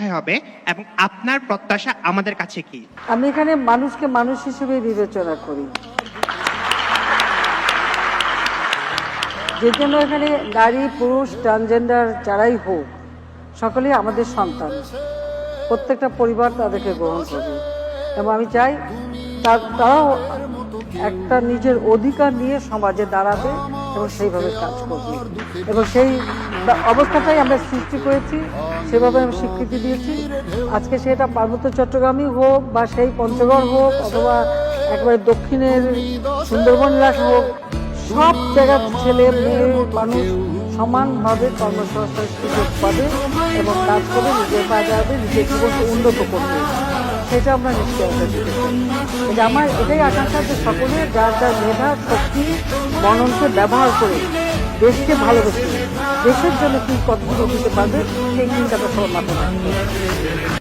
কোথায় হবে এবং আপনার প্রত্যাশা আমাদের কাছে কি? আমি এখানে মানুষকে মানুষ হিসেবে বিবেচনা করি, যে জন্য এখানে নারী পুরুষ ট্রান্সজেন্ডার যারাই হোক সকলেই আমাদের সন্তান। প্রত্যেকটা পরিবার তাদেরকে গ্রহণ করবে এবং আমি চাই তারাও একটা নিজের অধিকার নিয়ে সমাজে দাঁড়াবে এবং সেইভাবে কাজ করবে এবং সেই অবস্থাটাই আমরা সৃষ্টি করেছি, সেভাবে আমি স্বীকৃতি দিয়েছি। আজকে সেটা পার্বত্য চট্টগ্রামই হোক বা সেই পঞ্চগড় হোক অথবা একেবারে দক্ষিণের সুন্দরবন এলাকা হোক, সব জায়গার ছেলে মেয়ে মানুষ সমানভাবে কর্মসংস্থানের সুযোগ পাবে এবং কাজ করবে, নিজের পায়ে দাঁড়াবে, নিজের জীবনকে উন্নত করবে। সেটা আমরা নিশ্চয়তা দিতে চাই। আমার এটাই আকাঙ্ক্ষা যে সকলে যার যার মেধা শক্তি মননকে ব্যবহার করে দেশকে ভালোবেসে দেশের জন্য কি কতগুলো দিতে পারবে সেই চিন্তাটা সবার মাথায় রাখতে হবে।